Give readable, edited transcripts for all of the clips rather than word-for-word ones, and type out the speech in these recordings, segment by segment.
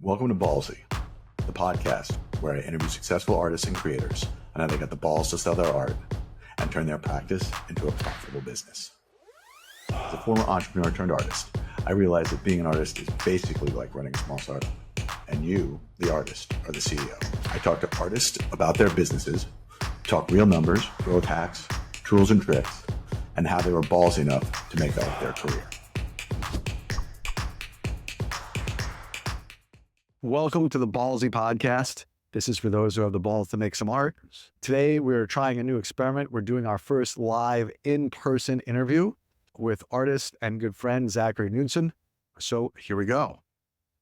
Welcome to Ballsy, the podcast where I interview successful artists and creators on how they got the balls to sell their art and turn their practice into a profitable business. As a former entrepreneur turned artist, I realized that being an artist is basically like running a small startup. And you, the artist, are the CEO. I talk to artists about their businesses, talk real numbers, growth hacks, tools and tricks, and how they were ballsy enough to make that their career. Welcome to the Ballsy Podcast. This is for those who have the balls to make some art. Today, we're trying a new experiment. We're doing our first live in-person interview with artist and good friend, Zac Knudson. So here we go.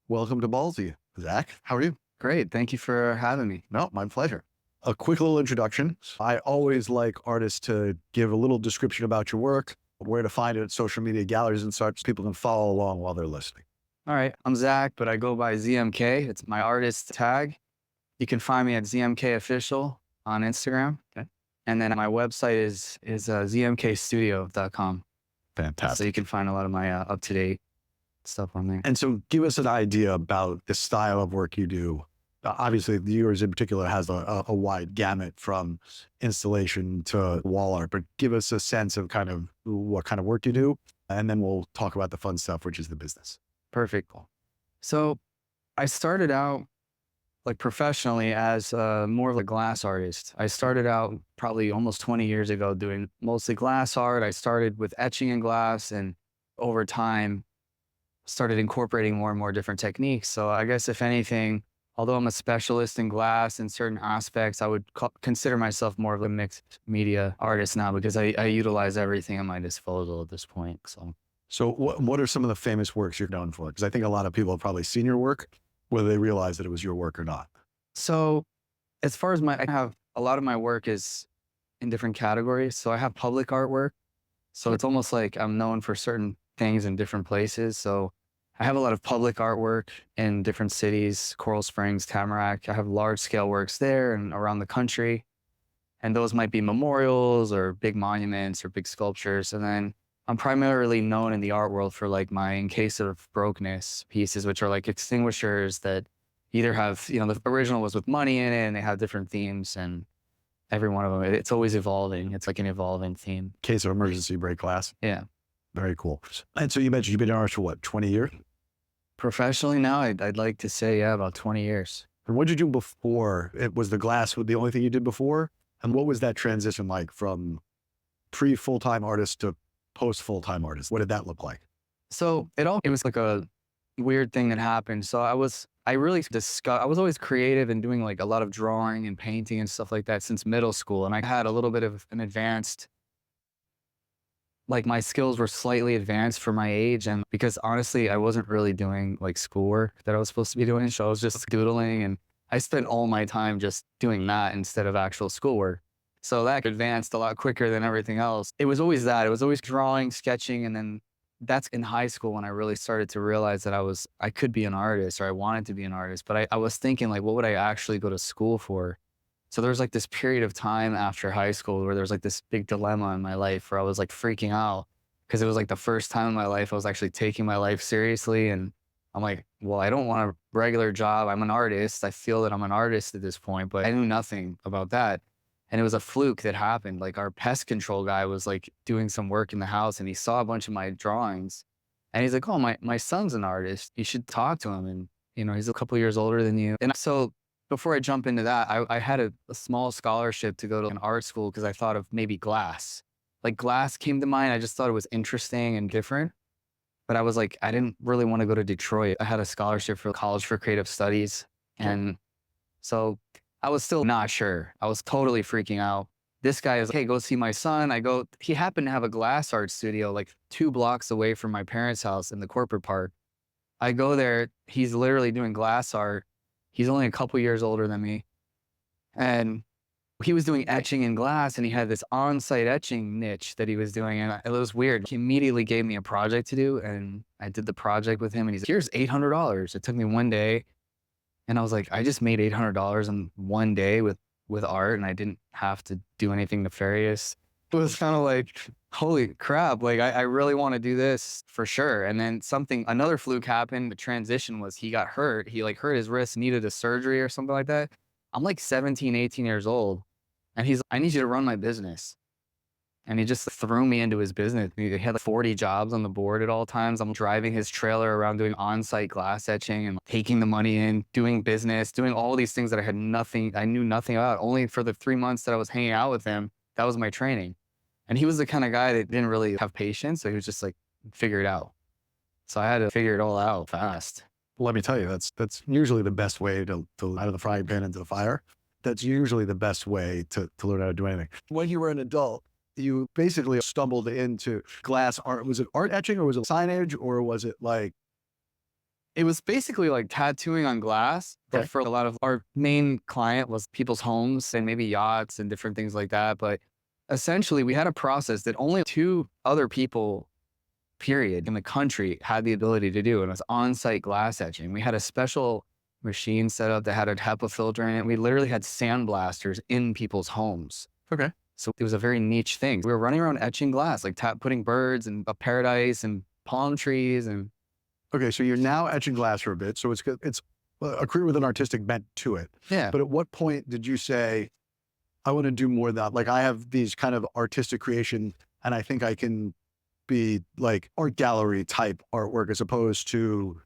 Welcome to Ballsy. Zac, how are you? Great. Thank you for having me. No, my pleasure. A quick little introduction. I always like artists to give a little description about your work, where to find it at social media galleries and such. People can follow along while they're listening. All right. I'm Zac, but I go by ZMK. It's my artist tag. You can find me at ZMK Official on Instagram. Okay. And then my website is zmkstudio.com. Fantastic. So you can find a lot of my up-to-date stuff on there. And so give us an idea about the style of work you do. Obviously, yours in particular has a wide gamut from installation to wall art, but give us a sense of kind of what kind of work you do. And then we'll talk about the fun stuff, which is the business. Perfect. So I started out like professionally as more of a glass artist. I started out probably almost 20 years ago doing mostly glass art. I started with etching in glass and over time started incorporating more and more different techniques. So I guess if anything, although I'm a specialist in glass in certain aspects, I would consider myself more of a mixed media artist now because I utilize everything at my disposal at this point. So what are some of the famous works you're known for? Because I think a lot of people have probably seen your work, whether they realize that it was your work or not. So as far as I have a lot of my work is in different categories. So I have public artwork. So it's almost like I'm known for certain things in different places. So I have a lot of public artwork in different cities, Coral Springs, Tamarack. I have large scale works there and around the country. And those might be memorials or big monuments or big sculptures. And then I'm primarily known in the art world for like my In Case of Brokenness pieces, which are like extinguishers that either have, the original was with money in it and they have different themes and every one of them, it's always evolving. It's like an evolving theme. Case of emergency break glass. Yeah. Very cool. And so you mentioned you've been an artist for what, 20 years? Professionally now, I'd like to say, yeah, about 20 years. And what did you do before? It was the glass the only thing you did before? And what was that transition like from pre-full-time artist to post-full-time artist? What did that look like? So it was like a weird thing that happened. So I was always creative and doing like a lot of drawing and painting and stuff like that since middle school. And I had a little bit of an advanced, like my skills were slightly advanced for my age. And because honestly, I wasn't really doing like schoolwork that I was supposed to be doing. So I was just doodling and I spent all my time just doing that instead of actual schoolwork. So that advanced a lot quicker than everything else. It was always that. It was always drawing, sketching. And then that's in high school when I really started to realize that I could be an artist or I wanted to be an artist. But I was thinking like, what would I actually go to school for? So there was like this period of time after high school where there was like this big dilemma in my life where I was like freaking out because it was like the first time in my life I was actually taking my life seriously. And I'm like, well, I don't want a regular job. I'm an artist. I feel that I'm an artist at this point, but I knew nothing about that. And it was a fluke that happened. Like our pest control guy was like doing some work in the house and he saw a bunch of my drawings and he's like, oh, my son's an artist. You should talk to him. And, he's a couple years older than you. And so before I jump into that, I had a small scholarship to go to an art school because I thought of maybe glass. Like glass came to mind. I just thought it was interesting and different. But I was like, I didn't really want to go to Detroit. I had a scholarship for College for Creative Studies. And so I was still not sure. I was totally freaking out. This guy is like, hey, go see my son. He happened to have a glass art studio like 2 blocks away from my parents' house in the corporate park. I go there. He's literally doing glass art. He's only a couple years older than me. And he was doing etching in glass and he had this on-site etching niche that he was doing. And it was weird. He immediately gave me a project to do and I did the project with him and he's like, here's $800. It took me one day. And I was like, I just made $800 in one day with art and I didn't have to do anything nefarious. it was kind of like, holy crap, like I really want to do this for sure. And then another fluke happened. The transition was he got hurt. He like hurt his wrist, needed a surgery or something like that. I'm like 17, 18 years old. And he's, I need you to run my business. And he just threw me into his business. He had like 40 jobs on the board at all times. I'm driving his trailer around doing on-site glass etching and taking the money in, doing business, doing all these things that I knew nothing about. Only for the 3 months that I was hanging out with him, that was my training. And he was the kind of guy that didn't really have patience. So he was just like, figure it out. So I had to figure it all out fast. Let me tell you, that's usually the best way to out of the frying pan into the fire. That's usually the best way to learn how to do anything. When you were an adult, you basically stumbled into glass art. Was it art etching or was it signage or was it like? It was basically like tattooing on glass. Okay. But for a lot of our main client was people's homes and maybe yachts and different things like that. But essentially we had a process that only 2 other people, period, in the country had the ability to do. And it was on-site glass etching. We had a special machine set up that had a HEPA filter in it. We literally had sandblasters in people's homes. Okay. So it was a very niche thing. We were running around etching glass, like putting birds and a paradise and palm trees and. Okay, so you're now etching glass for a bit. So it's a career with an artistic bent to it. Yeah. But at what point did you say, I want to do more of that? Like I have these kind of artistic creation and I think I can be like art gallery type artwork as opposed to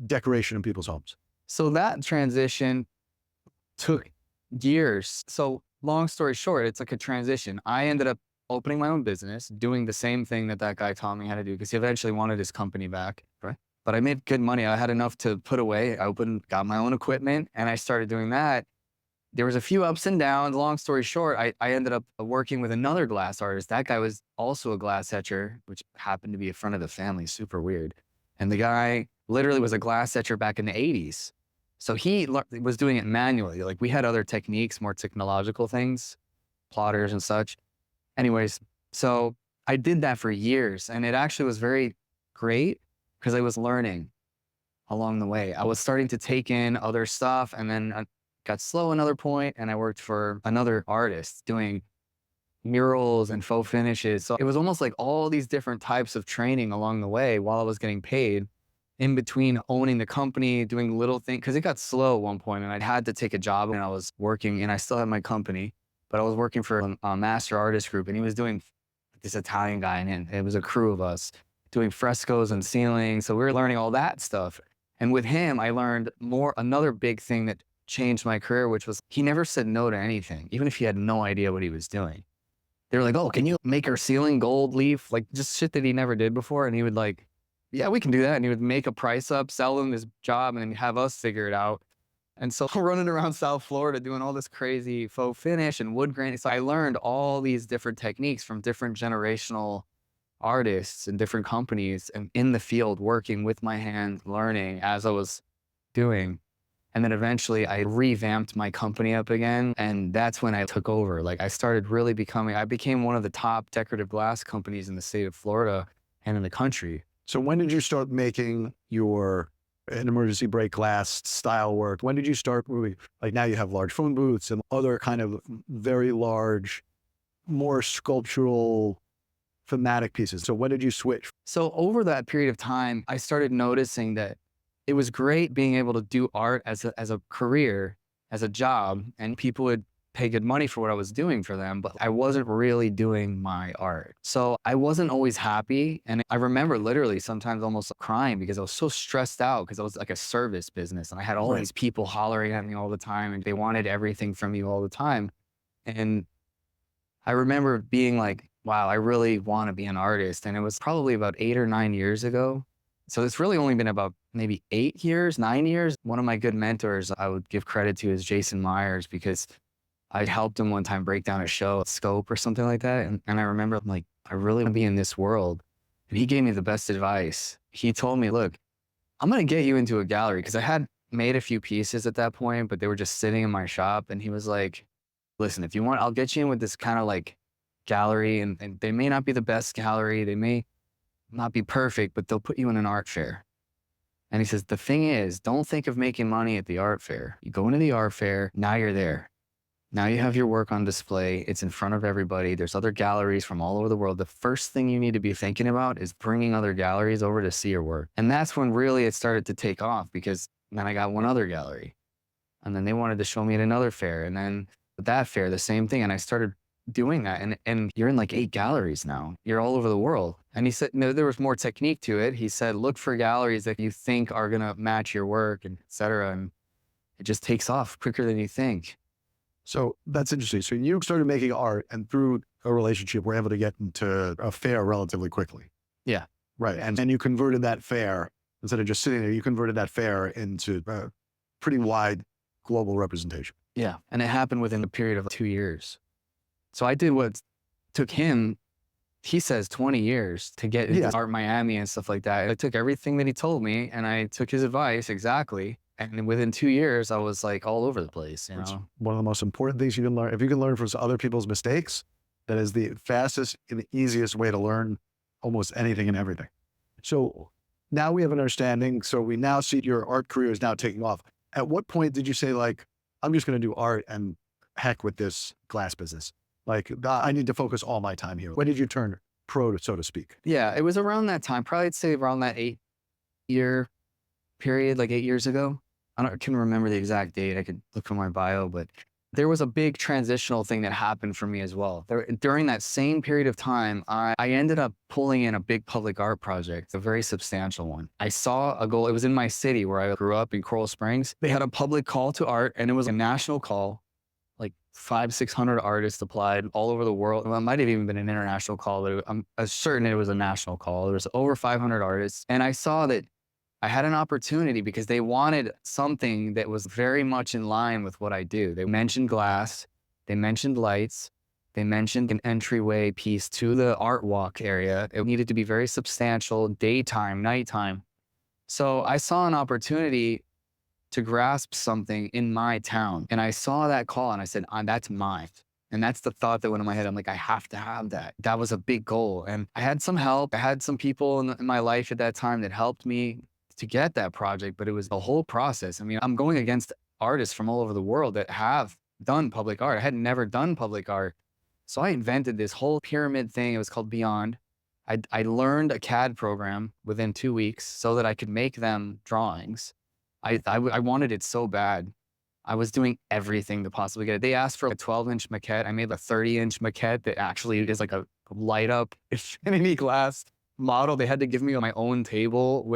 decoration in people's homes. So that transition took years. So long story short, it's like a transition. I ended up opening my own business, doing the same thing that guy taught me how to do because he eventually wanted his company back. Right. But I made good money. I had enough to put away. I got my own equipment and I started doing that. There was a few ups and downs. Long story short, I ended up working with another glass artist. That guy was also a glass etcher, which happened to be a friend of the family. Super weird. And the guy literally was a glass etcher back in the 80s. So he was doing it manually. Like we had other techniques, more technological things, plotters and such. Anyways, so I did that for years and it actually was very great because I was learning along the way. I was starting to take in other stuff and then I got slow another point and I worked for another artist doing murals and faux finishes. So it was almost like all these different types of training along the way while I was getting paid. In between owning the company, doing little things, because it got slow at one point and I had to take a job and I was working and I still had my company, but I was working for a master artist group and he was doing this Italian guy and it was a crew of us doing frescoes and ceilings. So we were learning all that stuff. And with him, I learned another big thing that changed my career, which was he never said no to anything, even if he had no idea what he was doing. They were like, oh, can you make our ceiling gold leaf? Like just shit that he never did before. And he would like, yeah, we can do that. And he would make a price up, sell him his job, and then have us figure it out. And so running around South Florida doing all this crazy faux finish and wood grain. So I learned all these different techniques from different generational artists and different companies and in the field working with my hands, learning as I was doing. And then eventually I revamped my company up again. And that's when I took over. Like I became one of the top decorative glass companies in the state of Florida and in the country. So when did you start making an emergency brake glass style work? When did you start moving? Like now you have large phone booths and other kind of very large, more sculptural, thematic pieces. So when did you switch? So over that period of time, I started noticing that it was great being able to do art as a career, as a job, and people would pay good money for what I was doing for them, but I wasn't really doing my art. So I wasn't always happy. And I remember literally sometimes almost crying because I was so stressed out because I was like a service business and I had all these people hollering at me all the time and they wanted everything from me all the time. And I remember being like, wow, I really want to be an artist. And it was probably about 8 or 9 years ago. So it's really only been about maybe 9 years. One of my good mentors I would give credit to is Jason Myers because I helped him one time break down a show, Scope or something like that. And I remember I'm like, I really want to be in this world. And he gave me the best advice. He told me, look, I'm going to get you into a gallery because I had made a few pieces at that point, but they were just sitting in my shop. And he was like, listen, if you want, I'll get you in with this kind of like gallery and they may not be the best gallery. They may not be perfect, but they'll put you in an art fair. And he says, the thing is, don't think of making money at the art fair. You go into the art fair, now you're there. Now you have your work on display. It's in front of everybody. There's other galleries from all over the world. The first thing you need to be thinking about is bringing other galleries over to see your work. And that's when really it started to take off, because then I got one other gallery, and then they wanted to show me at another fair. And then that fair, the same thing. And I started doing that. And you're in like 8 galleries now. You're all over the world. And he said, no, there was more technique to it. He said, look for galleries that you think are going to match your work, and et cetera. And it just takes off quicker than you think. So that's interesting. So you started making art, and through a relationship, were able to get into a fair relatively quickly. Yeah. Right. And then you converted that fair, instead of just sitting there, you converted that fair into a pretty wide global representation. Yeah. And it happened within a period of 2 years. So I did what took him, he says 20 years to get into Art Miami and stuff like that. I took everything that he told me, and I took his advice exactly. And within 2 years, I was like all over the place, you know? One of the most important things you can learn. If you can learn from other people's mistakes, that is the fastest and the easiest way to learn almost anything and everything. So now we have an understanding. So we now see your art career is now taking off. At what point did you say, like, I'm just going to do art and heck with this glass business? Like, I need to focus all my time here. When did you turn pro, so to speak? Yeah, it was around that time. Probably I'd say around that 8-year period, like 8 years ago. I can't remember the exact date. I could look from my bio, but there was a big transitional thing that happened for me as well. During that same period of time, I ended up pulling in a big public art project, a very substantial one. I saw a goal. It was in my city where I grew up in Coral Springs. They had a public call to art, and it was a national call. Like 500-600 artists applied all over the world. Well, it might have even been an international call, but I'm certain it was a national call. There was over 500 artists. And I saw that I had an opportunity because they wanted something that was very much in line with what I do. They mentioned glass, they mentioned lights, they mentioned an entryway piece to the art walk area. It needed to be very substantial, daytime, nighttime. So I saw an opportunity to grasp something in my town. And I saw that call and I said, that's mine. And that's the thought that went in my head. I'm like, I have to have that. That was a big goal. And I had some help. I had some people in my life at that time that helped me to get that project, but it was a whole process. I mean, I'm going against artists from all over the world that have done public art. I had never done public art. So I invented this whole pyramid thing. It was called Beyond. I learned a CAD program within 2 weeks so that I could make them drawings. I wanted it so bad. I was doing everything to possibly get it. They asked for a 12-inch maquette. I made a 30-inch maquette that actually is like a light up infinity glass model. They had to give me my own table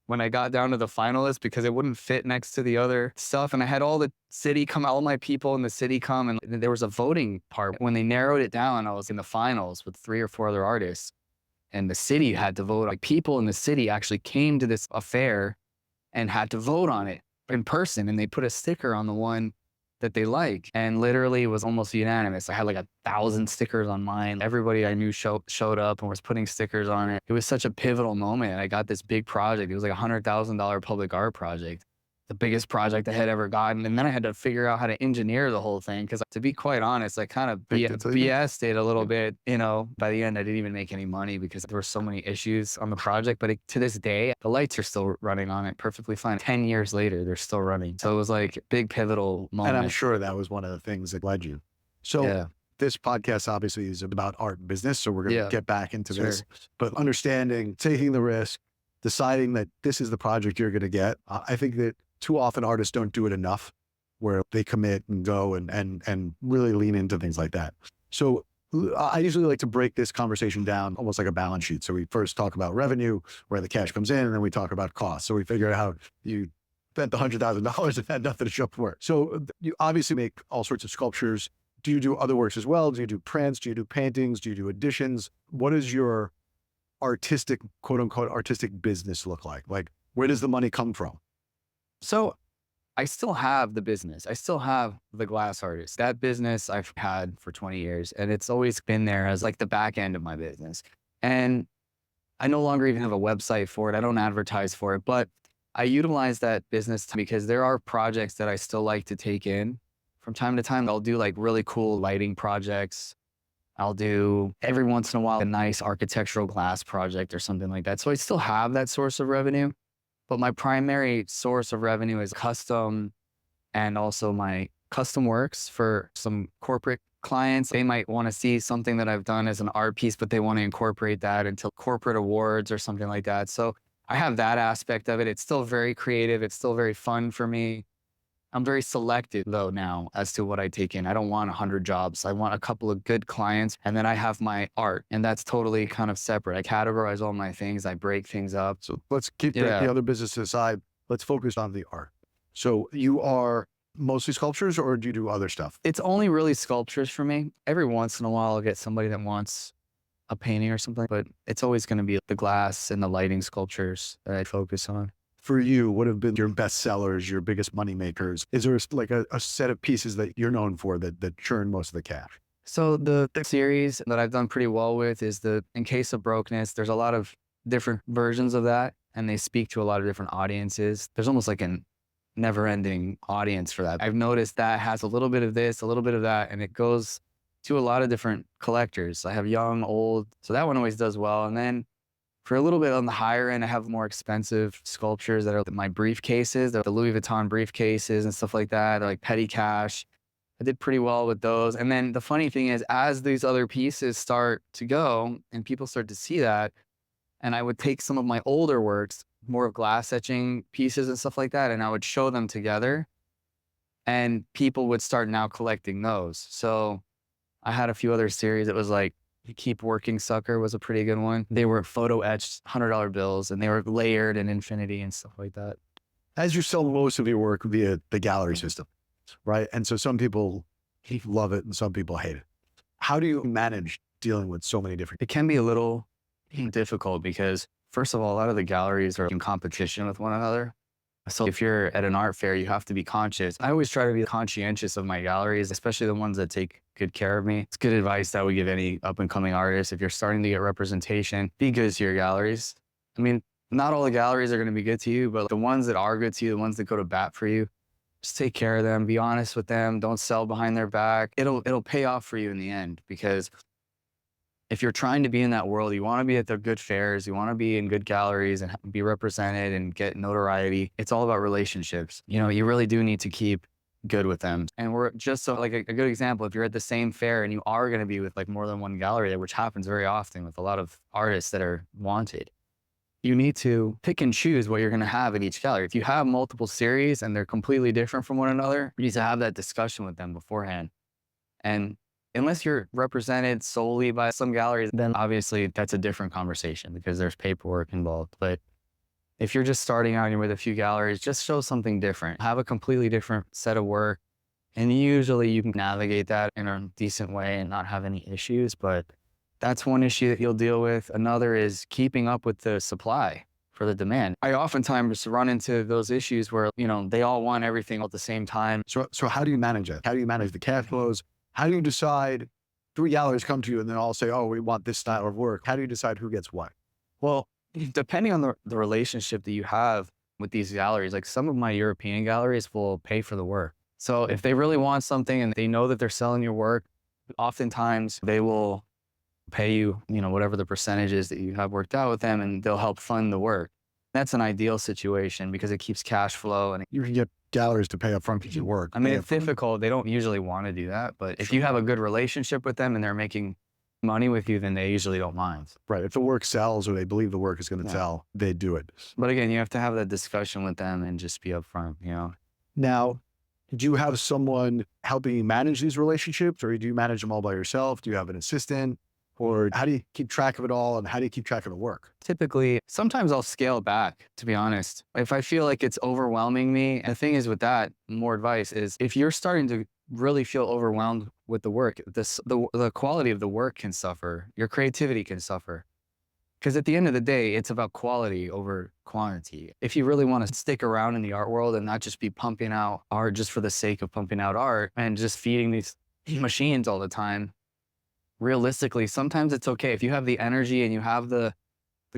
when I got down to the finalists because it wouldn't fit next to the other stuff. And I had all the city come, all my people in the city come, and there was a voting part. When they narrowed it down, I was in the finals with 3 or 4 other artists, and the city had to vote. Like, people in the city actually came to this affair and had to vote on it in person. And they put a sticker on the one that they like. And literally it was almost unanimous. I had like 1,000 stickers on mine. Everybody I knew showed up and was putting stickers on it. It was such a pivotal moment. I got this big project. It was like $100,000 public art project. The biggest project I had ever gotten. And then I had to figure out how to engineer the whole thing. Because to be quite honest, I kind of BS'd it a little bit. You know, by the end, I didn't even make any money because there were so many issues on the project. But to this day, the lights are still running on it perfectly fine. 10 years later, they're still running. So it was like a big pivotal moment. And I'm sure that was one of the things that led you. So this podcast obviously is about art and business. So we're going to get back into this. But understanding, taking the risk, deciding that this is the project you're going to get. I think that too often artists don't do it enough where they commit and go and really lean into things like that. So I usually like to break this conversation down almost like a balance sheet. So we first talk about revenue, where the cash comes in, and then we talk about costs. So we figure out how you spent the $100,000 and had nothing to show for it. So you obviously make all sorts of sculptures. Do you do other works as well? Do you do prints? Do you do paintings? Do you do editions? What does your artistic, quote unquote, artistic business look like? Like, where does the money come from? So I still have the business. I still have the glass artist. That business I've had for 20 years, and it's always been there as like the back end of my business. And I no longer even have a website for it. I don't advertise for it, but I utilize that business because there are projects that I still like to take in. From time to time, I'll do like really cool lighting projects. I'll do every once in a while a nice architectural glass project or something like that. So I still have that source of revenue. But my primary source of revenue is custom and also my custom works for some corporate clients. They might want to see something that I've done as an art piece, but they want to incorporate that into corporate awards or something like that. So I have that aspect of it. It's still very creative. It's still very fun for me. I'm very selective though now as to what I take in. I don't want 100 jobs. I want a couple of good clients, and then I have my art, and that's totally kind of separate. I categorize all my things. I break things up. So let's keep the other businesses aside. Let's focus on the art. So you are mostly sculptures, or do you do other stuff? It's only really sculptures for me. Every once in a while, I'll get somebody that wants a painting or something, but it's always going to be the glass and the lighting sculptures that I focus on. For you, what have been your best sellers, your biggest money makers? Is there like a set of pieces that you're known for that churn most of the cash? So the series that I've done pretty well with is the In Case of Brokenness. There's a lot of different versions of that, and they speak to a lot of different audiences. There's almost like a never-ending audience for that. I've noticed that has a little bit of this, a little bit of that, and it goes to a lot of different collectors. I have young, old, so that one always does well. And then for a little bit on the higher end, I have more expensive sculptures that are my briefcases, the Louis Vuitton briefcases and stuff like that. They're like petty cash. I did pretty well with those. And then the funny thing is, as these other pieces start to go and people start to see that, and I would take some of my older works, more of glass etching pieces and stuff like that, and I would show them together, and people would start now collecting those. So I had a few other series. It was like, You Keep Working Sucker was a pretty good one. They were photo etched $100 bills, and they were layered in infinity and stuff like that. As you sell most of your work via the gallery system, right? And so some people love it and some people hate it. How do you manage dealing with so many different? It can be a little difficult because, first of all, a lot of the galleries are in competition with one another. So if you're at an art fair, you have to be conscious. I always try to be conscientious of my galleries, especially the ones that take good care of me. It's good advice that I would give any up and coming artist. If you're starting to get representation, be good to your galleries. I mean, not all the galleries are going to be good to you, but the ones that are good to you, the ones that go to bat for you, just take care of them, be honest with them. Don't sell behind their back. It'll pay off for you in the end, because if you're trying to be in that world, you want to be at the good fairs, you want to be in good galleries and be represented and get notoriety. It's all about relationships. You know, you really do need to keep good with them. And we're just so like a good example, if you're at the same fair and you are going to be with like more than one gallery there, which happens very often with a lot of artists that are wanted, you need to pick and choose what you're going to have at each gallery. If you have multiple series and they're completely different from one another, you need to have that discussion with them beforehand. And unless you're represented solely by some galleries, then obviously that's a different conversation because there's paperwork involved. But if you're just starting out and you're with a few galleries, just show something different. Have a completely different set of work. And usually you can navigate that in a decent way and not have any issues. But that's one issue that you'll deal with. Another is keeping up with the supply for the demand. I oftentimes run into those issues where, you know, they all want everything at the same time. So how do you manage it? How do you manage the cash flows? How do you decide 3 galleries come to you and then all say, oh, we want this style of work? How do you decide who gets what? Well, depending on the relationship that you have with these galleries, like some of my European galleries will pay for the work. So if they really want something and they know that they're selling your work, oftentimes they will pay you, you know, whatever the percentage is that you have worked out with them, and they'll help fund the work. That's an ideal situation because it keeps cash flow, and You can get galleries to pay up front for your work. I mean, it's difficult. They don't usually want to do that, but if you have a good relationship with them and they're making money with you, then they usually don't mind. Right. If the work sells or they believe the work is going to sell, they do it. But again, you have to have that discussion with them and just be upfront, you know? Now, do you have someone helping you manage these relationships, or do you manage them all by yourself? Do you have an assistant? Or how do you keep track of it all, and how do you keep track of the work? Typically, sometimes I'll scale back, to be honest. If I feel like it's overwhelming me, and the thing is with that, more advice is if you're starting to really feel overwhelmed with the work, the quality of the work can suffer. Your creativity can suffer. Because at the end of the day, it's about quality over quantity. If you really want to stick around in the art world and not just be pumping out art just for the sake of pumping out art and just feeding these machines all the time, realistically, sometimes it's okay. If you have the energy and you have the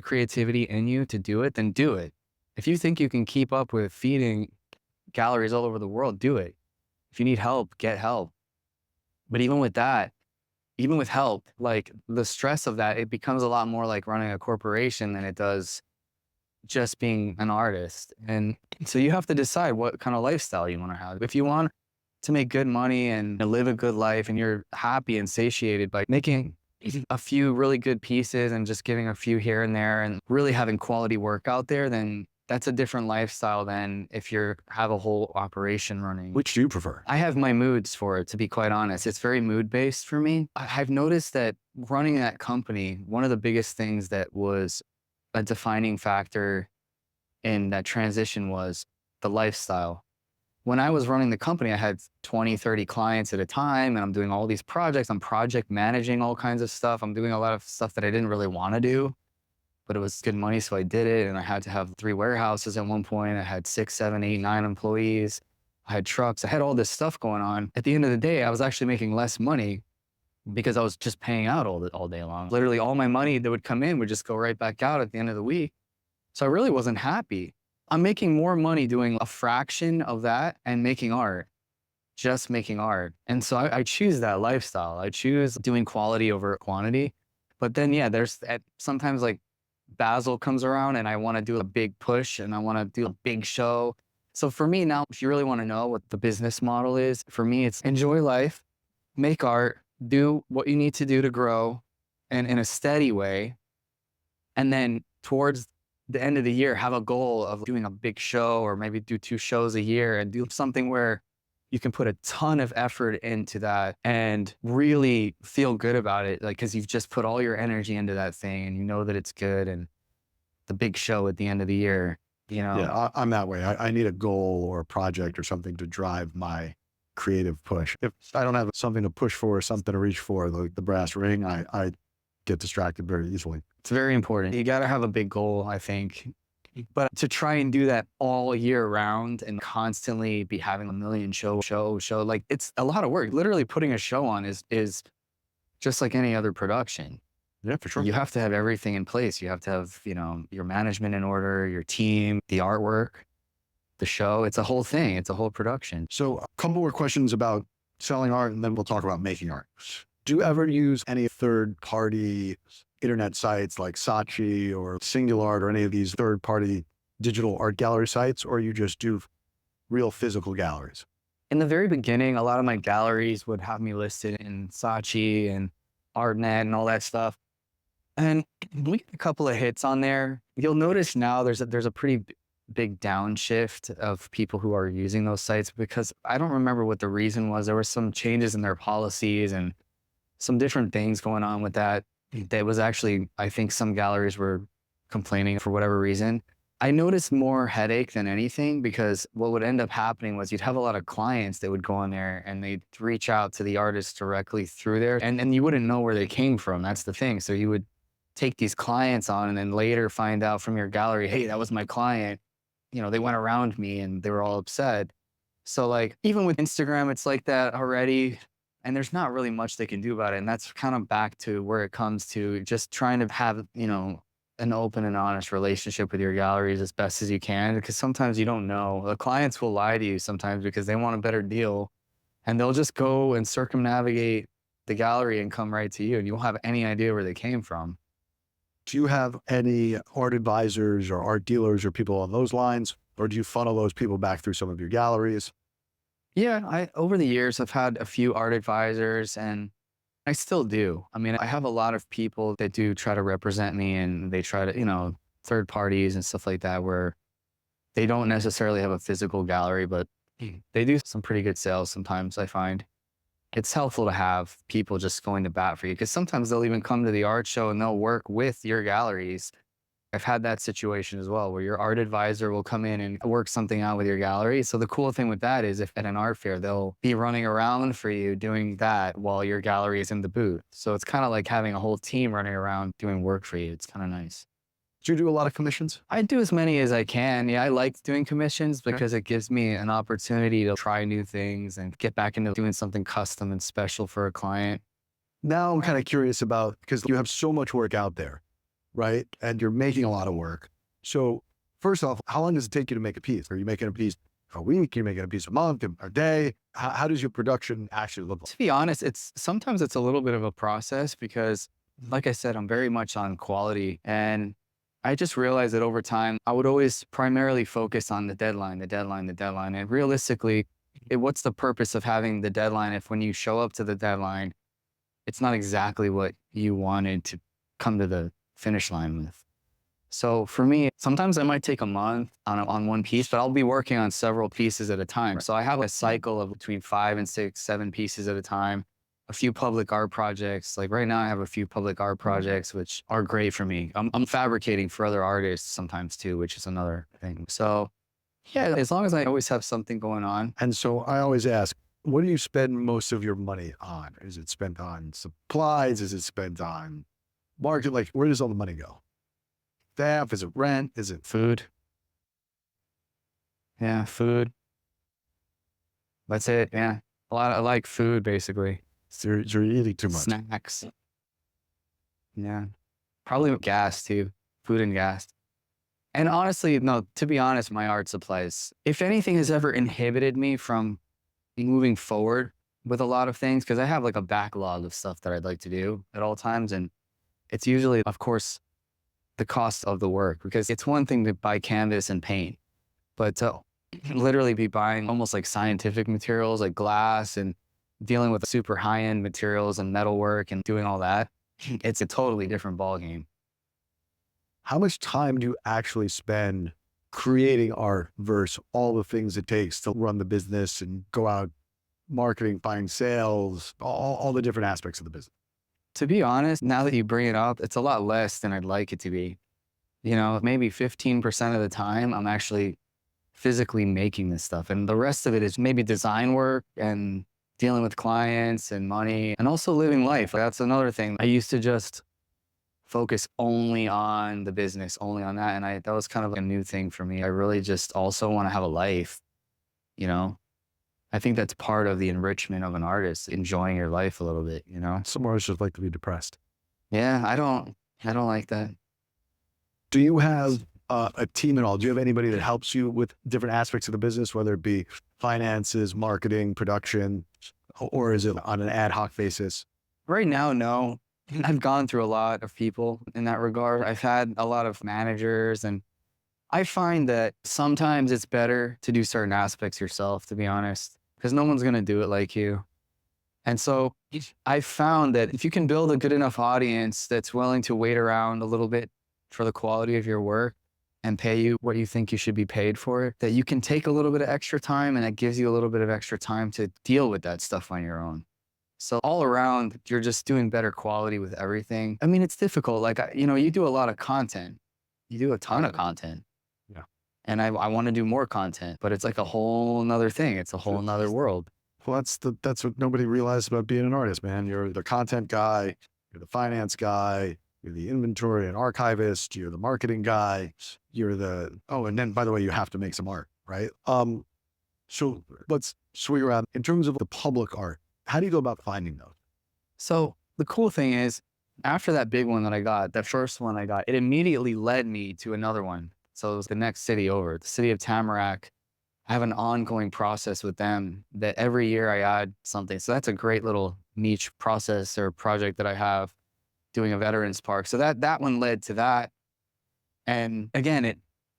creativity in you to do it, then do it. If you think you can keep up with feeding galleries all over the world, do it. If you need help, get help. But even with that, even with help, like the stress of that, it becomes a lot more like running a corporation than it does just being an artist. And so you have to decide what kind of lifestyle you want to have. If you want to make good money and live a good life, and you're happy and satiated by making a few really good pieces and just giving a few here and there and really having quality work out there, then that's a different lifestyle than if you have a whole operation running. Which do you prefer? I have my moods for it, to be quite honest. It's very mood based for me. I've noticed that running that company, one of the biggest things that was a defining factor in that transition was the lifestyle. When I was running the company, I had 20, 30 clients at a time, and I'm doing all these projects. I'm project managing all kinds of stuff. I'm doing a lot of stuff that I didn't really want to do, but it was good money, so I did it. And I had to have 3 warehouses at one point. I had 6, 7, 8, 9 employees. I had trucks. I had all this stuff going on. At the end of the day, I was actually making less money because I was just paying out all day long. Literally all my money that would come in would just go right back out at the end of the week. So I really wasn't happy. I'm making more money doing a fraction of that and making art, just making art. And so I choose that lifestyle. I choose doing quality over quantity. But then, yeah, there's sometimes like Basel comes around and I want to do a big push and I want to do a big show. So for me now, if you really want to know what the business model is, for me, it's enjoy life, make art, do what you need to do to grow and in a steady way. And then towards the end of the year, have a goal of doing a big show or maybe do 2 shows a year and do something where you can put a ton of effort into that and really feel good about it. Like, cause you've just put all your energy into that thing and you know that it's good, and the big show at the end of the year, you know? Yeah, I'm that way. I need a goal or a project or something to drive my creative push. If I don't have something to push for, something to reach for, like the brass ring, I get distracted very easily. It's very important. You got to have a big goal, I think. But to try and do that all year round and constantly be having a million show, like it's a lot of work. Literally putting a show on is just like any other production. Yeah, for sure. You have to have everything in place. You have to have, you know, your management in order, your team, the artwork, the show. It's a whole thing. It's a whole production. So a couple more questions about selling art, and then we'll talk about making art. Do you ever use any third-party internet sites like Saatchi or SingulArt or any of these third-party digital art gallery sites, or you just do real physical galleries? In the very beginning, a lot of my galleries would have me listed in Saatchi and ArtNet and all that stuff. And we get a couple of hits on there. You'll notice now there's a pretty big downshift of people who are using those sites, because I don't remember what the reason was. There were some changes in their policies and some different things going on with that. That was actually, I think some galleries were complaining for whatever reason. I noticed more headache than anything, because what would end up happening was you'd have a lot of clients that would go on there and they'd reach out to the artist directly through there, and you wouldn't know where they came from. That's the thing. So you would take these clients on and then later find out from your gallery, hey, that was my client. You know, they went around me and they were all upset. So like, even with Instagram, it's like that already. And there's not really much they can do about it. And that's kind of back to where it comes to just trying to have, you know, an open and honest relationship with your galleries as best as you can, because sometimes you don't know. The clients will lie to you sometimes because they want a better deal, and they'll just go and circumnavigate the gallery and come right to you, and you won't have any idea where they came from. Do you have any art advisors or art dealers or people on those lines, or do you funnel those people back through some of your galleries? Yeah, over the years, I've had a few art advisors, and I still do. I mean, I have a lot of people that do try to represent me, and they try to, you know, third parties and stuff like that, where they don't necessarily have a physical gallery, but they do some pretty good sales sometimes, I find. It's helpful to have people just going to bat for you, because sometimes they'll even come to the art show and they'll work with your galleries. I've had that situation as well, where your art advisor will come in and work something out with your gallery. So the cool thing with that is, if at an art fair, they'll be running around for you doing that while your gallery is in the booth. So it's kind of like having a whole team running around doing work for you. It's kind of nice. Do you do a lot of commissions? I do as many as I can. Yeah, I like doing commissions because it gives me an opportunity to try new things and get back into doing something custom and special for a client. Now I'm kind of curious about, because you have so much work out there, right? And you're making a lot of work. So first off, how long does it take you to make a piece? Are you making a piece a week? Are you making a piece a month, a day? How does your production actually look like? To be honest, sometimes it's a little bit of a process, because like I said, I'm very much on quality, and I just realized that over time, I would always primarily focus on the deadline. And realistically, what's the purpose of having the deadline if when you show up to the deadline, it's not exactly what you wanted to come to the finish line with? So for me, sometimes I might take a month on one piece, but I'll be working on several pieces at a time. So I have a cycle of between 5 and 6, 7 pieces at a time. A few public art projects. Like right now, I have a few public art projects, which are great for me. I'm fabricating for other artists sometimes too, which is another thing. So yeah, as long as I always have something going on. And so I always ask, what do you spend most of your money on? Is it spent on supplies? Is it spent on market? Like, where does all the money go? Staff? Is it rent? Is it Food. Yeah, food. That's it. Yeah. I like food, basically. so you're eating too much? Snacks. Yeah. Probably gas too. Food and gas. And honestly, no, to be honest, my art supplies, if anything has ever inhibited me from moving forward with a lot of things, because I have like a backlog of stuff that I'd like to do at all times. And it's usually, of course, the cost of the work, because it's one thing to buy canvas and paint, but to literally be buying almost like scientific materials like glass and dealing with super high-end materials and metalwork and doing all that, it's a totally different ballgame. How much time do you actually spend creating art versus all the things it takes to run the business and go out marketing, find sales, all the different aspects of the business? To be honest, now that you bring it up, it's a lot less than I'd like it to be. You know, maybe 15% of the time I'm actually physically making this stuff. And the rest of it is maybe design work and dealing with clients and money and also living life. That's another thing. I used to just focus only on the business, only on that. And that was kind of a new thing for me. I really just also want to have a life, you know? I think that's part of the enrichment of an artist, enjoying your life a little bit, you know? Some artists just like to be depressed. Yeah, I don't like that. Do you have a team at all? Do you have anybody that helps you with different aspects of the business, whether it be finances, marketing, production, or is it on an ad hoc basis? Right now, no. I've gone through a lot of people in that regard. I've had a lot of managers, and I find that sometimes it's better to do certain aspects yourself, to be honest, because no one's going to do it like you. And so I found that if you can build a good enough audience that's willing to wait around a little bit for the quality of your work and pay you what you think you should be paid for it, that you can take a little bit of extra time, and that gives you a little bit of extra time to deal with that stuff on your own. So all around, you're just doing better quality with everything. I mean, it's difficult. Like, you know, you do a lot of content. You do a ton of content. Yeah. And I want to do more content, but it's like a whole nother thing. It's a whole nother world. Well, that's what nobody realized about being an artist, man. You're the content guy, you're the finance guy, you're the inventory and archivist, you're the marketing guy, you're the, and then by the way, you have to make some art, right? So let's swing around. In terms of the public art, how do you go about finding those? So the cool thing is, after that big one that I got, that first one I got, it immediately led me to another one. So it was the next city over, the city of Tamarack. I have an ongoing process with them that every year I add something. So that's a great little niche process or project that I have, doing a veterans park. So that one led to that. And again,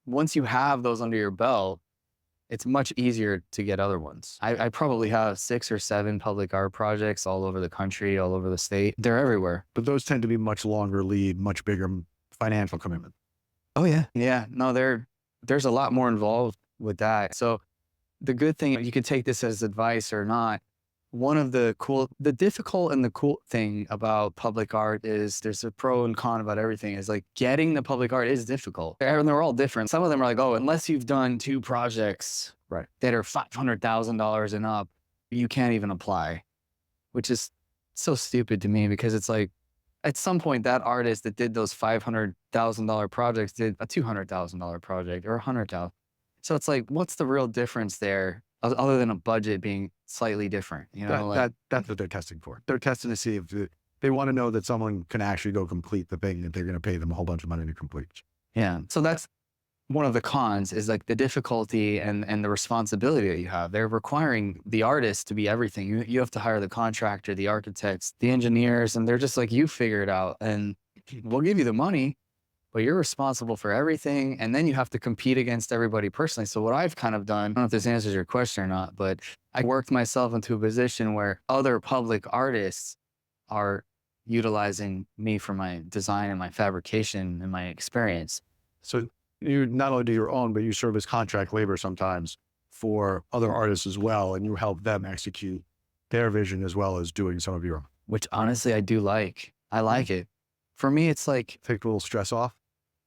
once you have those under your belt, it's much easier to get other ones. I probably have 6 or 7 public art projects all over the country, all over the state. They're everywhere. But those tend to be much longer lead, much bigger financial commitment. Oh yeah. Yeah. No, there's a lot more involved with that. So the good thing, you can take this as advice or not. One of the difficult and the cool thing about public art is there's a pro and con about everything, is like getting the public art is difficult. And they're all different. Some of them are like, unless you've done 2 projects that are $500,000 and up, you can't even apply, which is so stupid to me, because it's like, at some point that artist that did those $500,000 projects did a $200,000 project or $100,000. So it's like, what's the real difference there other than a budget being slightly different? You know, that's what they're testing for. They're testing to see if they want to know that someone can actually go complete the thing that they're going to pay them a whole bunch of money to complete. Yeah. So that's one of the cons, is like the difficulty and the responsibility that you have. They're requiring the artist to be everything. You have to hire the contractor, the architects, the engineers, and they're just like, you figure it out and we'll give you the money, but you're responsible for everything. And then you have to compete against everybody personally. So what I've kind of done, I don't know if this answers your question or not, but I worked myself into a position where other public artists are utilizing me for my design and my fabrication and my experience. So you not only do your own, but you serve as contract labor sometimes for other artists as well, and you help them execute their vision as well as doing some of your own. Which honestly, I do like. I like it. For me, it's like, Take a little stress off.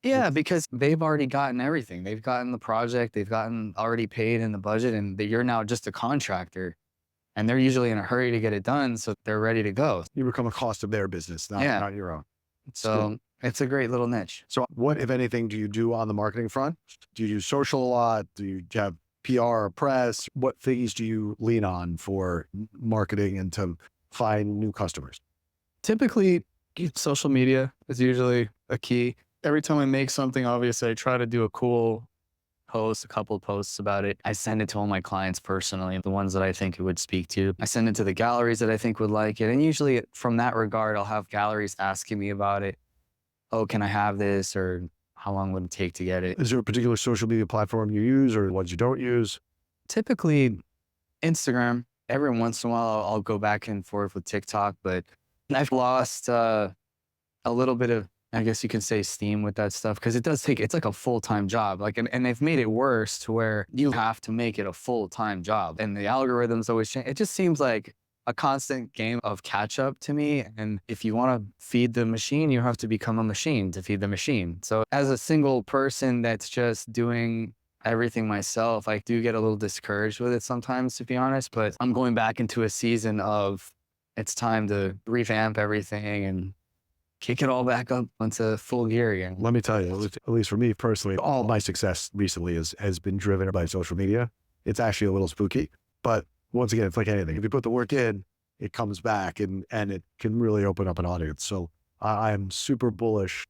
yeah, because they've already gotten everything. They've gotten the project, they've gotten already paid in the budget, and you're now just a contractor. And they're usually in a hurry to get it done, so they're ready to go. You become a cost of their business, not your own. So it's a great little niche. So what, if anything, do you do on the marketing front? Do you do social a lot? Do you have PR or press? What things do you lean on for marketing and to find new customers? Typically, social media is usually a key. Every time I make something, obviously, I try to do a cool post, a couple of posts about it. I send it to all my clients personally, the ones that I think it would speak to. I send it to the galleries that I think would like it. And usually from that regard, I'll have galleries asking me about it. Oh, can I have this? Or how long would it take to get it? Is there a particular social media platform you use or ones you don't use? Typically Instagram. Every once in a while, I'll go back and forth with TikTok, but I've lost a little bit of, I guess you can say, steam with that stuff, because it's like a full-time job. Like, and they've made it worse to where you have to make it a full-time job, and the algorithms always change. It just seems like a constant game of catch up to me. And if you want to feed the machine, you have to become a machine to feed the machine. So as a single person that's just doing everything myself, I do get a little discouraged with it sometimes, to be honest, but I'm going back into a season of it's time to revamp everything and kick it all back up onto full gear again. Let me tell you, at least for me personally, all my success recently has been driven by social media. It's actually a little spooky, but once again, it's like anything. If you put the work in, it comes back and it can really open up an audience. So I'm super bullish.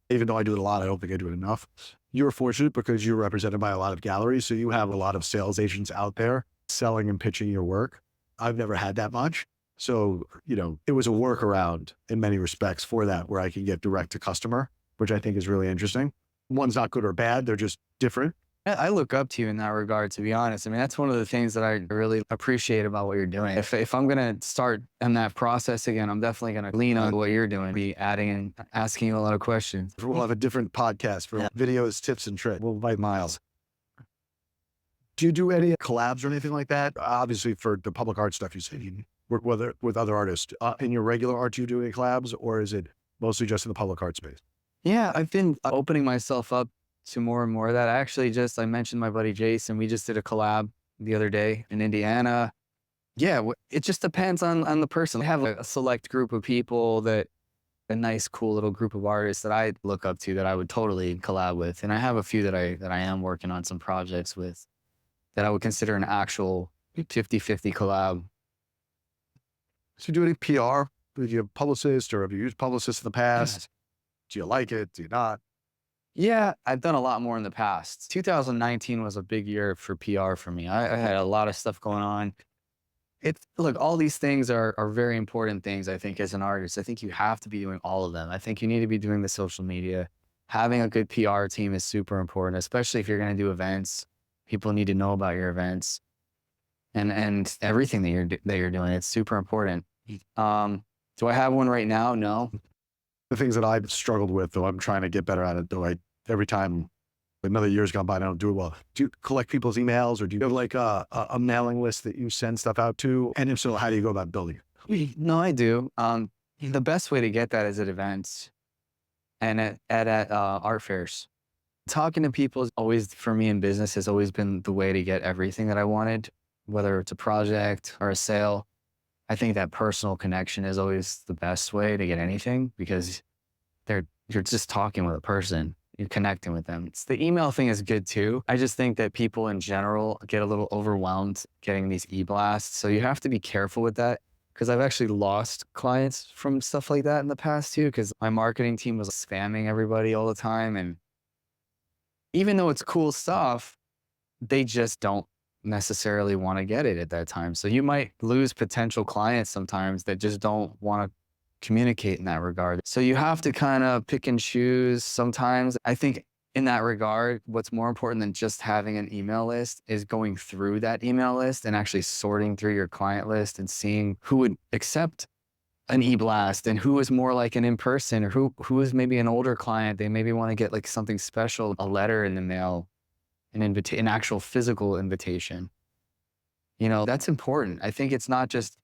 Even though I do it a lot, I don't think I do it enough. You're fortunate because you're represented by a lot of galleries. So you have a lot of sales agents out there selling and pitching your work. I've never had that much. So, it was a workaround in many respects for that, where I can get direct to customer, which I think is really interesting. One's not good or bad. They're just different. I look up to you in that regard, to be honest. I mean, that's one of the things that I really appreciate about what you're doing. If I'm going to start in that process again, I'm definitely going to lean on what you're doing, be adding and asking you a lot of questions. We'll have a different podcast for videos, tips, and tricks. We'll invite Miles. Do you do any collabs or anything like that? Obviously, for the public art stuff, you said you work with other artists. In your regular art, do you do any collabs, or is it mostly just in the public art space? Yeah, I've been opening myself up to more and more of that. I mentioned my buddy Jason. We just did a collab the other day in Indiana. Yeah, it just depends on the person. I have a select group of people a nice, cool little group of artists that I look up to that I would totally collab with. And I have a few that I am working on some projects with that I would consider an actual 50-50 collab. So you do any PR? Do you have a publicist, or have you used publicists in the past? Do you like it? Do you not? Yeah, I've done a lot more in the past. 2019 was a big year for PR for me. I had a lot of stuff going on. Look, all these things are very important things, I think, as an artist. I think you have to be doing all of them. I think you need to be doing the social media. Having a good PR team is super important, especially if you're going to do events. People need to know about your events and everything that you're doing. It's super important. Do I have one right now? No. The things that I've struggled with, though I'm trying to get better at it, though every time another year's gone by, I don't do it well. Do you collect people's emails, or do you have like a mailing list that you send stuff out to? And if so, how do you go about building it? No, I do. The best way to get that is at events and at art fairs. Talking to people is always, for me in business, has always been the way to get everything that I wanted, whether it's a project or a sale. I think that personal connection is always the best way to get anything, because you're just talking with a person, you're connecting with them. The email thing is good too. I just think that people in general get a little overwhelmed getting these e-blasts. So you have to be careful with that, because I've actually lost clients from stuff like that in the past too, because my marketing team was spamming everybody all the time. And even though it's cool stuff, they just don't necessarily want to get it at that time. So you might lose potential clients sometimes that just don't want to communicate in that regard. So you have to kind of pick and choose sometimes. I think in that regard, what's more important than just having an email list is going through that email list and actually sorting through your client list and seeing who would accept an e-blast and who is more like an in-person, or who is maybe an older client. They maybe want to get like something special, a letter in the mail, an actual physical invitation. You know, that's important. I think it's not just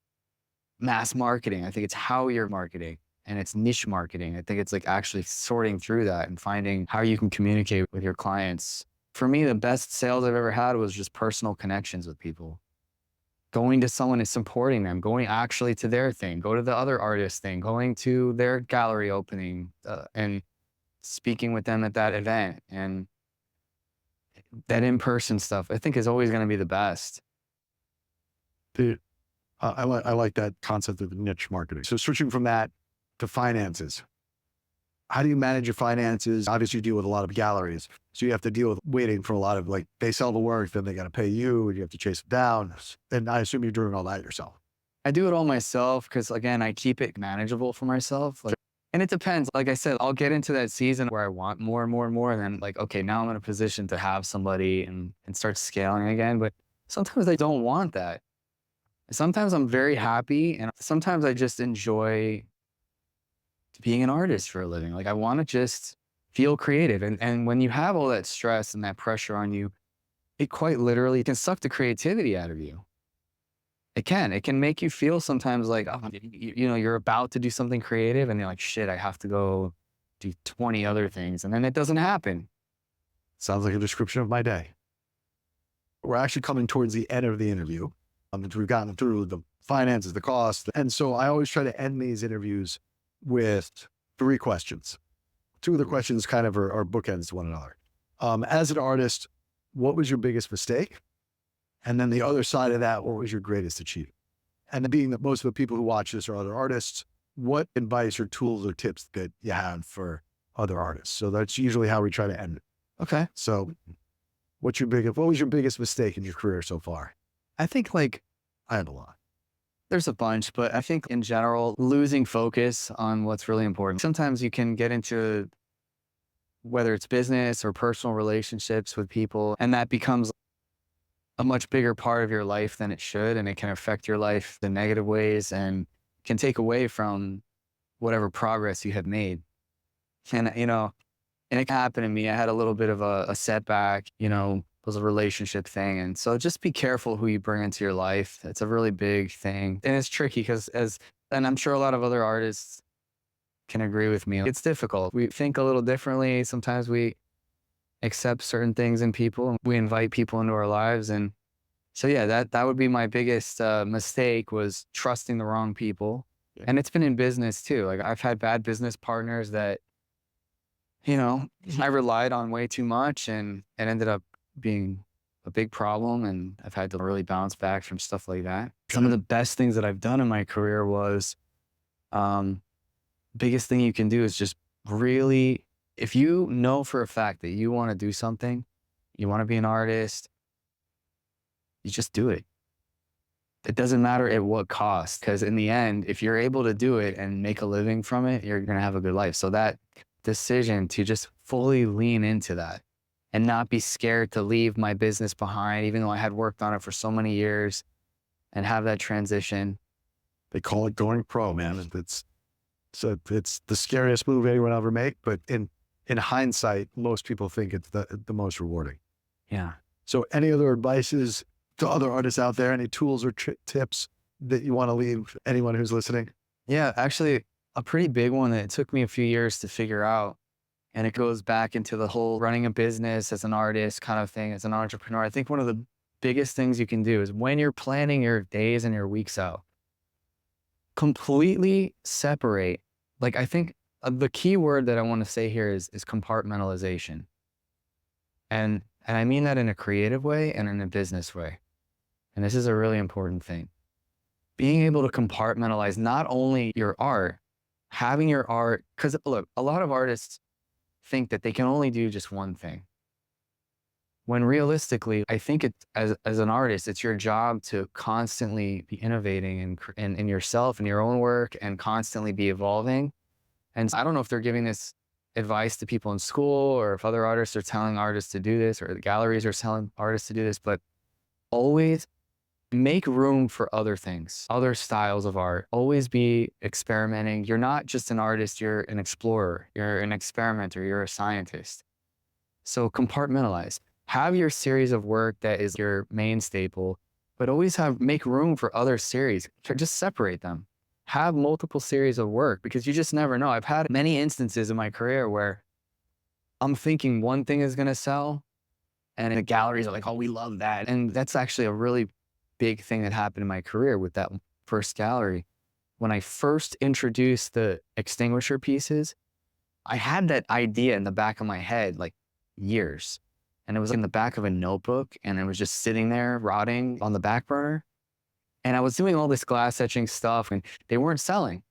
mass marketing. I think it's how you're marketing, and it's niche marketing. I think it's like actually sorting through that and finding how you can communicate with your clients. For me, the best sales I've ever had was just personal connections with people. Going to someone and supporting them, going actually to their thing, go to the other artist thing, going to their gallery opening, and speaking with them at that event. And that in-person stuff, I think, is always going to be the best. Dude, I like that concept of niche marketing. So switching from that to finances, how do you manage your finances? Obviously, you deal with a lot of galleries, so you have to deal with waiting for a lot of, like, they sell the work, then they got to pay you, and you have to chase them down. And I assume you're doing all that yourself. I do it all myself because, again, I keep it manageable for myself. Like, and it depends. Like I said, I'll get into that season where I want more and more and more. And then, like, okay, now I'm in a position to have somebody and start scaling again. But sometimes I don't want that. Sometimes I'm very happy, and sometimes I just enjoy being an artist for a living. Like, I want to just feel creative. And when you have all that stress and that pressure on you, it quite literally can suck the creativity out of you. It can make you feel sometimes like, oh, you know, you're about to do something creative and you're like, shit, I have to go do 20 other things. And then it doesn't happen. Sounds like a description of my day. We're actually coming towards the end of the interview. We've gotten through the finances, the cost. And so I always try to end these interviews with 3 questions. 2 of the questions kind of are bookends to one another. As an artist, what was your biggest mistake? And then the other side of that, what was your greatest achievement? And then being that most of the people who watch this are other artists, what advice or tools or tips that you have for other artists? So that's usually how we try to end it. Okay. So what was your biggest mistake in your career so far? I think, like, I had a lot. there's a bunch, but I think in general, losing focus on what's really important. Sometimes you can get into whether it's business or personal relationships with people, and that becomes a much bigger part of your life than it should, and it can affect your life in negative ways and can take away from whatever progress you have made. And, and it happened to me. I had a little bit of a setback, it was a relationship thing. And so just be careful who you bring into your life. It's a really big thing. And it's tricky because and I'm sure a lot of other artists can agree with me. It's difficult. We think a little differently. Sometimes we accept certain things in people and we invite people into our lives. And so, yeah, that would be my biggest mistake, was trusting the wrong people. Yeah. And it's been in business too. Like, I've had bad business partners that, I relied on way too much, and it ended up being a big problem. And I've had to really bounce back from stuff like that. Some of the best things that I've done in my career was, biggest thing you can do is just really, if you know for a fact that you want to do something, you want to be an artist, you just do it. It doesn't matter at what cost, because in the end, if you're able to do it and make a living from it, you're going to have a good life. So that decision to just fully lean into that and not be scared to leave my business behind, even though I had worked on it for so many years, and have that transition. They call it going pro, man. It's the scariest move anyone will ever make, but in hindsight, most people think it's the most rewarding. Yeah. So any other advices to other artists out there? Any tools or tips that you want to leave anyone who's listening? Yeah, actually, a pretty big one that it took me a few years to figure out. And it goes back into the whole running a business as an artist kind of thing, as an entrepreneur. I think one of the biggest things you can do is, when you're planning your days and your weeks out, completely separate. Like, I think the key word that I want to say here is compartmentalization. And I mean that in a creative way and in a business way. And this is a really important thing. Being able to compartmentalize not only your art, having your art, because look, a lot of artists think that they can only do just one thing. When realistically, I think as an artist, it's your job to constantly be innovating in yourself and your own work and constantly be evolving. And I don't know if they're giving this advice to people in school or if other artists are telling artists to do this or the galleries are telling artists to do this, but always make room for other things, other styles of art. Always be experimenting. You're not just an artist, you're an explorer, you're an experimenter, you're a scientist. So compartmentalize. Have your series of work that is your main staple, but always make room for other series. Just separate them. Have multiple series of work because you just never know. I've had many instances in my career where I'm thinking one thing is going to sell and the galleries are like, oh, we love that. And that's actually a really big thing that happened in my career with that first gallery. When I first introduced the extinguisher pieces, I had that idea in the back of my head like years. And it was in the back of a notebook and it was just sitting there rotting on the back burner. And I was doing all this glass etching stuff and they weren't selling.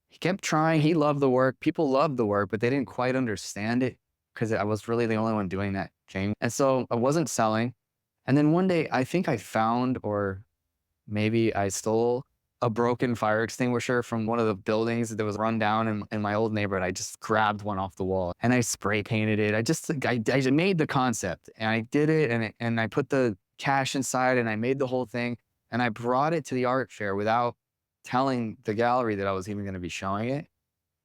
He kept trying. He loved the work. People loved the work, but they didn't quite understand it because I was really the only one doing that thing. And so I wasn't selling. And then one day I think I found, or maybe I stole a broken fire extinguisher from one of the buildings that was run down in my old neighborhood. I just grabbed one off the wall and I spray painted it. I made the concept and I did it and I put the cash inside and I made the whole thing and I brought it to the art fair without telling the gallery that I was even going to be showing it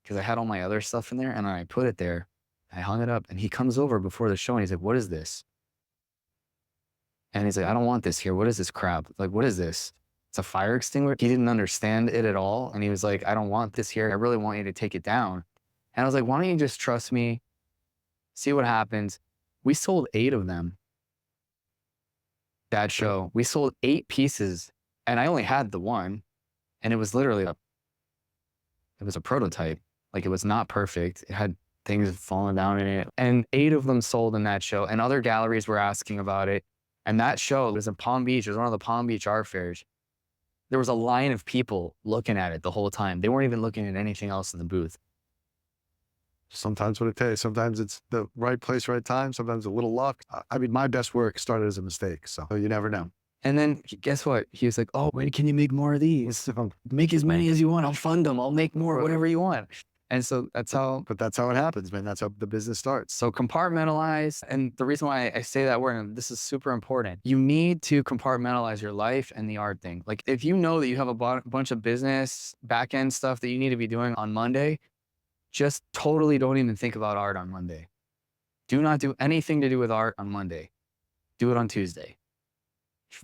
because I had all my other stuff in there and I put it there. I hung it up and he comes over before the show and he's like, what is this? And he's like, I don't want this here. What is this crap? Like, what is this? It's a fire extinguisher. He didn't understand it at all. And he was like, I don't want this here. I really want you to take it down. And I was like, why don't you just trust me? See what happens. We sold 8 of them. That show. We sold 8 pieces and I only had the one. And it was literally it was a prototype. Like it was not perfect. It had things falling down in it. And 8 of them sold in that show. And other galleries were asking about it. And that show was in Palm Beach. It was one of the Palm Beach art fairs. There was a line of people looking at it the whole time. They weren't even looking at anything else in the booth. Sometimes what it takes. Sometimes it's the right place, right time. Sometimes a little luck. I mean, my best work started as a mistake, so you never know. And then guess what? He was like, oh, when can you make more of these? Make as many as you want. I'll fund them. I'll make more, whatever you want. And so that's how. But that's how it happens, man. That's how the business starts. So compartmentalize. And the reason why I say that word, and this is super important, you need to compartmentalize your life and the art thing. Like if you know that you have a bunch of business back end stuff that you need to be doing on Monday, just totally don't even think about art on Monday. Do not do anything to do with art on Monday. Do it on Tuesday.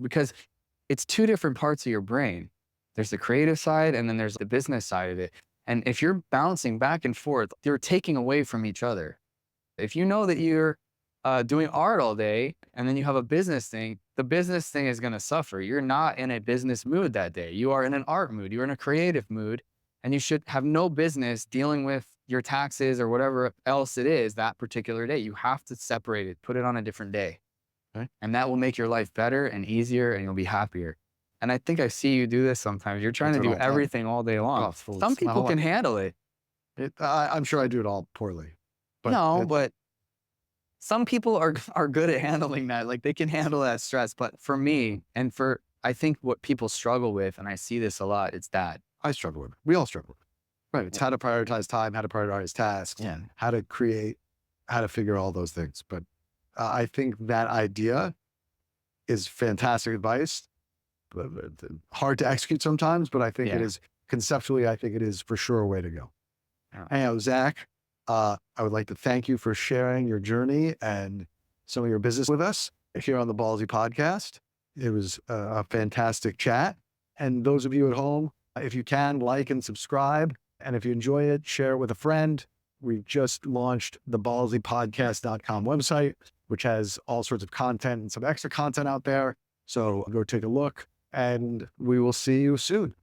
Because it's 2 different parts of your brain. There's the creative side and then there's the business side of it. And if you're bouncing back and forth, you're taking away from each other. If you know that you're doing art all day and then you have a business thing, the business thing is going to suffer. You're not in a business mood that day. You are in an art mood. You're in a creative mood. And you should have no business dealing with your taxes or whatever else it is that particular day. You have to separate it, put it on a different day. Okay? And that will make your life better and easier and you'll be happier. And I think I see you do this sometimes. You're trying to do everything all day long. Oh, some people can handle it. I'm sure I do it all poorly. But some people are good at handling that. Like they can handle that stress. But for me, and for I think what people struggle with, and I see this a lot, it's that. I struggle with it. We all struggle with it. Right. It's how to prioritize time, how to prioritize tasks, how to create, how to figure all those things. But I think that idea is fantastic advice. Hard to execute sometimes, but I think it is conceptually, I think it is for sure a way to go. Anyhow, Zac, I would like to thank you for sharing your journey and some of your business with us here on the Ballsy Podcast. It was a fantastic chat. And those of you at home, if you can, like and subscribe. And if you enjoy it, share it with a friend. We just launched the ballsypodcast.com website, which has all sorts of content and some extra content out there. So go take a look and we will see you soon.